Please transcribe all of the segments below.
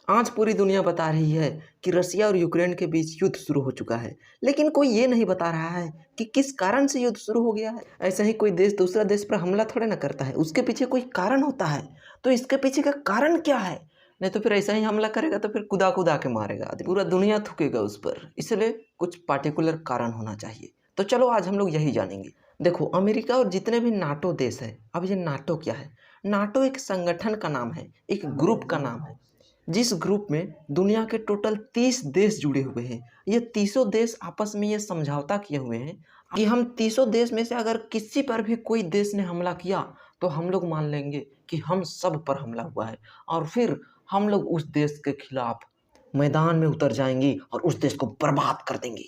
आज पूरी दुनिया बता रही है कि रसिया और यूक्रेन के बीच युद्ध शुरू हो चुका है, लेकिन कोई ये नहीं बता रहा है कि किस कारण से युद्ध शुरू हो गया है। ऐसा ही कोई देश दूसरा देश पर हमला थोड़े ना करता है, उसके पीछे कोई कारण होता है। तो इसके पीछे का कारण क्या है? नहीं तो फिर ऐसा ही हमला करेगा तो फिर कुदा कुदा के मारेगा, पूरा दुनिया थूकेगा उस पर। इसलिए कुछ पार्टिकुलर कारण होना चाहिए। तो चलो आज हम लोग यही जानेंगे। देखो, अमेरिका और जितने भी नाटो देश है, अब ये नाटो क्या है? नाटो एक संगठन का नाम है, एक ग्रुप का नाम है, जिस ग्रुप में दुनिया के टोटल 30 देश जुड़े हुए हैं। ये 30 देश आपस में ये समझौता किए हुए हैं कि हम 30 देश में से अगर किसी पर भी कोई देश ने हमला किया तो हम लोग मान लेंगे कि हम सब पर हमला हुआ है, और फिर हम लोग उस देश के खिलाफ मैदान में उतर जाएंगे और उस देश को बर्बाद कर देंगे।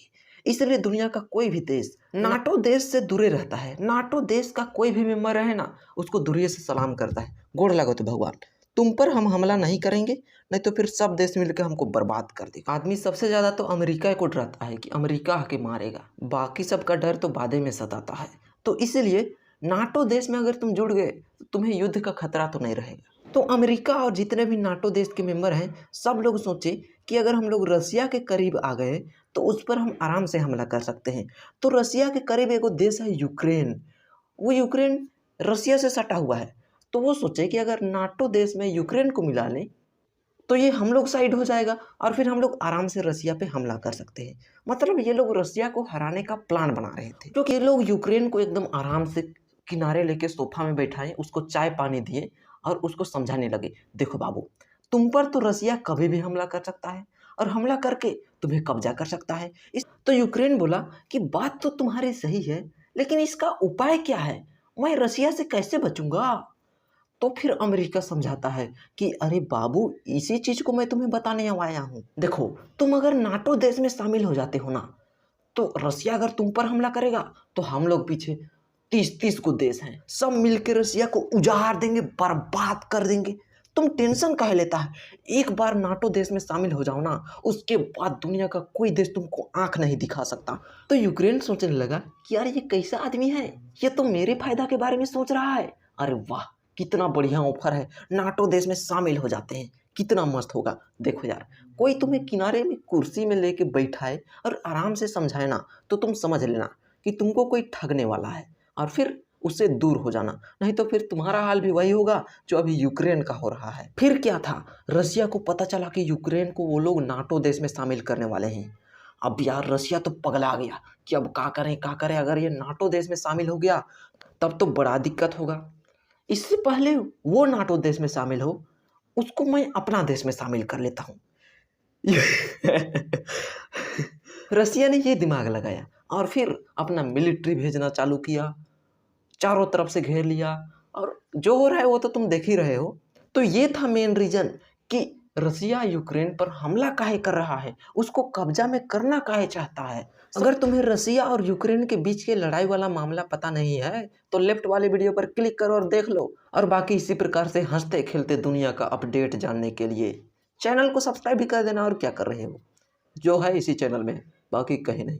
इसलिए दुनिया का कोई भी देश नाटो देश से दूरे रहता है। नाटो देश का कोई भी मेंबर रहे ना, उसको दूरिये से सलाम करता है, गोड़ लगो तो भगवान, तुम पर हम हमला नहीं करेंगे, नहीं तो फिर सब देश मिलकर हमको बर्बाद कर देगा। आदमी सबसे ज़्यादा तो अमेरिका को डरता है कि अमेरिका आके मारेगा, बाकी सबका डर तो बादे में सताता है। तो इसीलिए नाटो देश में अगर तुम जुड़ गए तो तुम्हें युद्ध का खतरा तो नहीं रहेगा। तो अमेरिका और जितने भी नाटो देश के मेंबर हैं, सब लोग सोचे कि अगर हम लोग रसिया के करीब आ गए तो उस पर हम आराम से हमला कर सकते हैं। तो रसिया के करीब एक देश है यूक्रेन। वो यूक्रेन रसिया से सटा हुआ है। तो वो सोचे कि अगर नाटो देश में यूक्रेन को मिला लें तो ये हम लोग साइड हो जाएगा और फिर हम लोग आराम से रसिया पे हमला कर सकते हैं। मतलब ये लोग रसिया को हराने का प्लान बना रहे थे, क्योंकि ये लोग यूक्रेन को एकदम आराम से किनारे लेके सोफा में बैठाएं, उसको चाय पानी दिए और उसको समझाने लगे, देखो बाबू, तुम पर तो रसिया कभी भी हमला कर सकता है और हमला करके तुम्हें कब्जा कर सकता है। इस तो यूक्रेन बोला कि बात तो तुम्हारी सही है, लेकिन इसका उपाय क्या है? मैं रसिया से कैसे बचूंगा? तो फिर अमेरिका समझाता है कि अरे बाबू, इसी चीज को मैं तुम्हें बताने आया हूँ। देखो, तुम अगर नाटो देश में शामिल हो जाते हो ना, तो रसिया अगर तुम पर हमला करेगा तो हम लोग पीछे 30 को देश हैं, सब मिलकर रसिया को उजाड़ देंगे, बर्बाद कर देंगे। तुम टेंशन काहे लेता है? एक बार नाटो देश में शामिल हो जाओ ना, उसके बाद दुनिया का कोई देश तुमको आंख नहीं दिखा सकता। तो यूक्रेन सोचने लगा कि यार, ये कैसा आदमी है, ये तो मेरे फायदा के बारे में सोच रहा है। अरे वाह, कितना बढ़िया ऑफर है, नाटो देश में शामिल हो जाते हैं, कितना मस्त होगा। देखो यार, कोई तुम्हें किनारे में कुर्सी में लेके बैठाए और आराम से समझाए ना, तो तुम समझ लेना कि तुमको कोई ठगने वाला है, और फिर उससे दूर हो जाना, नहीं तो फिर तुम्हारा हाल भी वही होगा जो अभी यूक्रेन का हो रहा है। फिर क्या था, रसिया को पता चला कि यूक्रेन को वो लोग नाटो देश में शामिल करने वाले हैं। अब यार रसिया तो पगला गया कि अब क्या करें, अगर ये नाटो देश में शामिल हो गया तब तो बड़ा दिक्कत होगा। इससे पहले वो नाटो देश में शामिल हो, उसको मैं अपना देश में शामिल कर लेता हूँ। रसिया ने ये दिमाग लगाया और फिर अपना मिलिट्री भेजना चालू किया, चारों तरफ से घेर लिया, और जो हो रहा है वो तो तुम देख ही रहे हो। तो ये था मेन रीजन कि रसिया यूक्रेन पर हमला काहे कर रहा है, उसको कब्जा में करना काहे चाहता है। अगर तुम्हें रसिया और यूक्रेन के बीच के लड़ाई वाला मामला पता नहीं है तो लेफ्ट वाले वीडियो पर क्लिक करो और देख लो। और बाकी इसी प्रकार से हंसते खेलते दुनिया का अपडेट जानने के लिए चैनल को सब्सक्राइब भी कर देना। और क्या कर रहे हो, जो है इसी चैनल में, बाकी कहीं नहीं।